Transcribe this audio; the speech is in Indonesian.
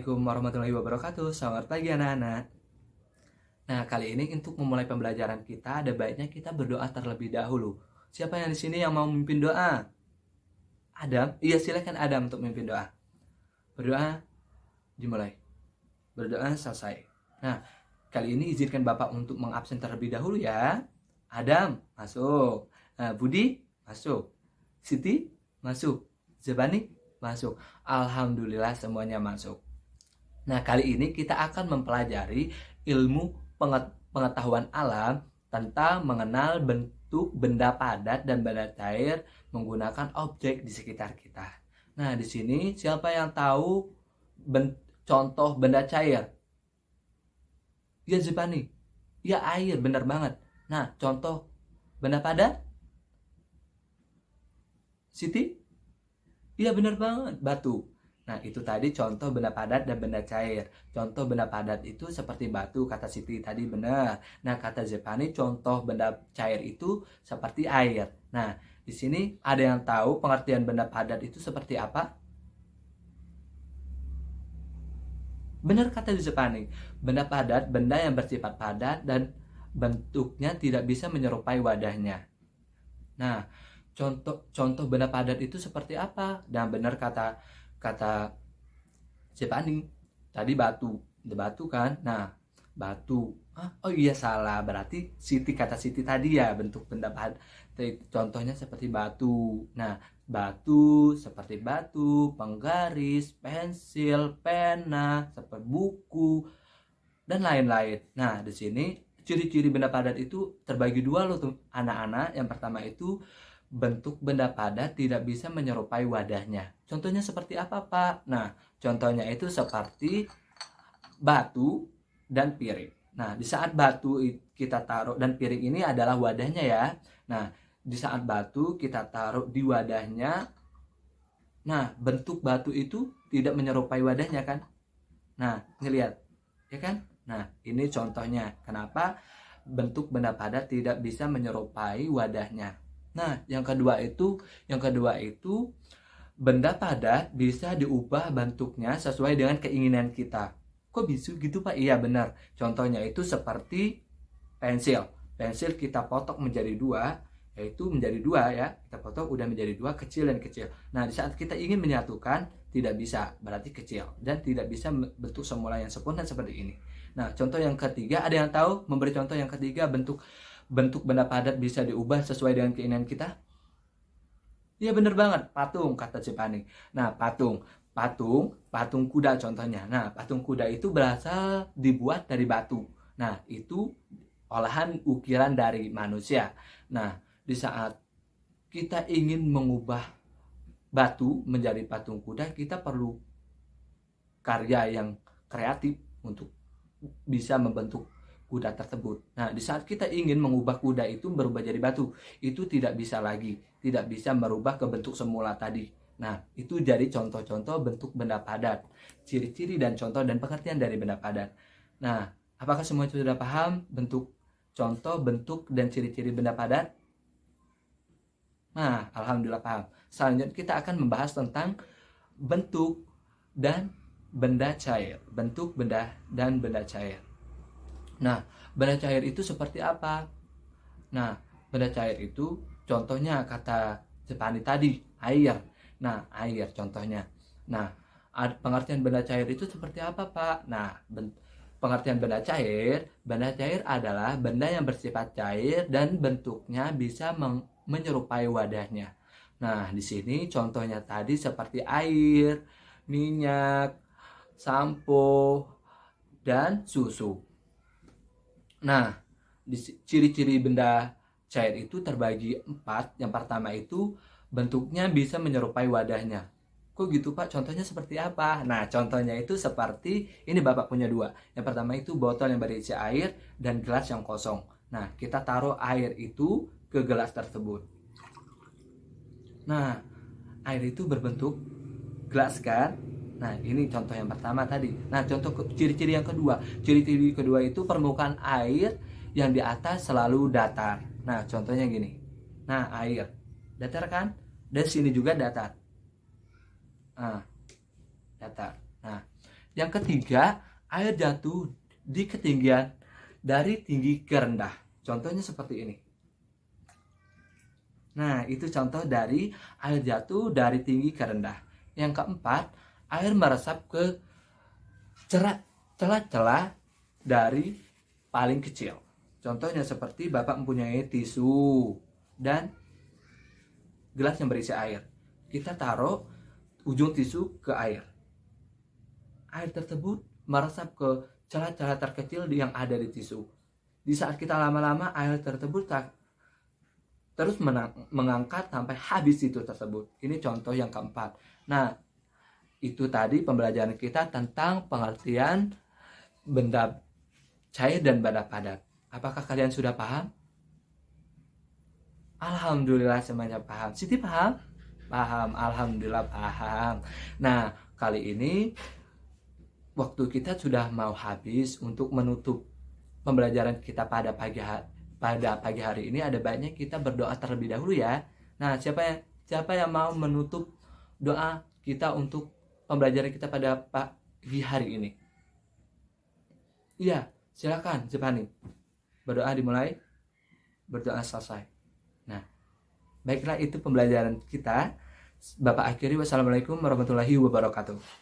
Assalamualaikum warahmatullahi wabarakatuh. Selamat pagi anak-anak. Nah, kali ini untuk memulai pembelajaran kita, ada baiknya kita berdoa terlebih dahulu. Siapa yang di sini yang mau memimpin doa? Adam? Iya, silakan Adam untuk memimpin doa. Berdoa dimulai. Berdoa selesai. Nah, kali ini izinkan Bapak untuk mengabsen terlebih dahulu ya. Adam, masuk. Budi, masuk. Siti, masuk. Zebani, masuk. Alhamdulillah semuanya masuk. Nah, kali ini kita akan mempelajari ilmu pengetahuan alam tentang mengenal bentuk benda padat dan benda cair menggunakan objek di sekitar kita. Nah, di sini siapa yang tahu contoh benda cair? Ya, Zepani. Ya, air, benar banget. Nah, contoh benda padat? Siti? Iya, benar banget, batu. Nah, itu tadi contoh benda padat dan benda cair. Contoh benda padat itu seperti batu, kata Siti tadi benar. Nah, kata Zepani contoh benda cair itu seperti air. Nah, di sini ada yang tahu pengertian benda padat itu seperti apa? Benar kata Zepani. Benda padat, benda yang bersifat padat dan bentuknya tidak bisa menyerupai wadahnya. Nah, contoh benda padat itu seperti apa? Dan benar kata Zepani tadi batu kan. Nah, batu, oh iya salah, berarti kata Siti tadi ya bentuk benda padat contohnya seperti batu. Nah, batu seperti batu, penggaris, pensil, pena, seperti buku dan lain-lain. Nah, di sini ciri-ciri benda padat itu terbagi dua loh tuh anak-anak. Yang pertama itu bentuk benda padat tidak bisa menyerupai wadahnya. Contohnya seperti apa, Pak? Nah, contohnya itu seperti batu dan piring. Nah, di saat batu kita taruh dan piring ini adalah wadahnya ya. Nah, di saat batu kita taruh di wadahnya, nah, bentuk batu itu tidak menyerupai wadahnya kan? Nah, ngelihat, ya kan? Nah, ini contohnya. Kenapa bentuk benda padat tidak bisa menyerupai wadahnya? Nah, yang kedua itu benda padat bisa diubah bentuknya sesuai dengan keinginan kita. Kok bisa gitu, Pak? Iya, benar. Contohnya itu seperti pensil. Pensil kita potong menjadi dua, yaitu menjadi dua ya. Kita potong udah menjadi dua, kecil dan kecil. Nah, di saat kita ingin menyatukan, tidak bisa, berarti kecil. Dan tidak bisa bentuk semula yang sempurna seperti ini. Nah, contoh yang ketiga, ada yang tahu memberi contoh yang ketiga bentuk benda padat bisa diubah sesuai dengan keinginan kita? Iya, bener banget, patung kata Cipani. Nah, patung kuda contohnya. Nah, patung kuda itu berasal dibuat dari batu. Nah, itu olahan ukiran dari manusia. Nah, di saat kita ingin mengubah batu menjadi patung kuda, kita perlu karya yang kreatif untuk bisa membentuk kuda tersebut. Nah, di saat kita ingin mengubah kuda itu berubah jadi batu, itu tidak bisa lagi, tidak bisa merubah ke bentuk semula tadi. Nah, itu jadi contoh-contoh bentuk benda padat, ciri-ciri dan contoh dan pengertian dari benda padat. Nah, apakah semua itu sudah paham bentuk contoh, bentuk, dan ciri-ciri benda padat? Nah, alhamdulillah paham. Selanjutnya kita akan membahas tentang bentuk dan benda cair. Bentuk, benda, dan benda cair. Nah, benda cair itu seperti apa? Nah, benda cair itu contohnya kata Jepani tadi, air. Nah, air contohnya. Nah, pengertian benda cair itu seperti apa, Pak? Nah, pengertian benda cair adalah benda yang bersifat cair dan bentuknya bisa menyerupai wadahnya. Nah, di sini contohnya tadi seperti air, minyak, sampo, dan susu. Nah, ciri-ciri benda cair itu terbagi 4. Yang pertama itu bentuknya bisa menyerupai wadahnya. Kok gitu, Pak? Contohnya seperti apa? Nah, contohnya itu seperti ini, Bapak punya 2. Yang pertama itu botol yang berisi air dan gelas yang kosong. Nah, kita taruh air itu ke gelas tersebut. Nah, air itu berbentuk gelas kan? Nah, ini contoh yang pertama tadi. Nah, contoh ciri-ciri yang kedua. Ciri-ciri kedua itu permukaan air yang di atas selalu datar. Nah, contohnya gini. Nah, air datar kan? Dan sini juga datar. Nah, datar. Nah, Yang ketiga, air jatuh di ketinggian dari tinggi ke rendah. Contohnya seperti ini. Nah, itu contoh dari air jatuh dari tinggi ke rendah. Yang keempat, air meresap ke celah-celah dari paling kecil. Contohnya seperti Bapak mempunyai tisu dan gelas yang berisi air. Kita taruh ujung tisu ke air. Air tersebut meresap ke celah-celah terkecil yang ada di tisu. Di saat kita lama-lama, air tersebut terus mengangkat sampai habis itu tersebut. Ini contoh yang keempat. Nah, itu tadi pembelajaran kita tentang pengertian benda cair dan benda padat. Apakah kalian sudah paham? Alhamdulillah semuanya paham. Siti paham? Paham, alhamdulillah paham. Nah, kali ini waktu kita sudah mau habis. Untuk menutup pembelajaran kita pada pagi hari ini, ada baiknya kita berdoa terlebih dahulu ya. Nah, siapa yang mau menutup doa kita untuk pembelajaran kita pada pagi hari ini? Iya, silakan Jepani. Berdoa dimulai, berdoa selesai. Nah, baiklah itu pembelajaran kita. Bapak akhiri, wassalamualaikum warahmatullahi wabarakatuh.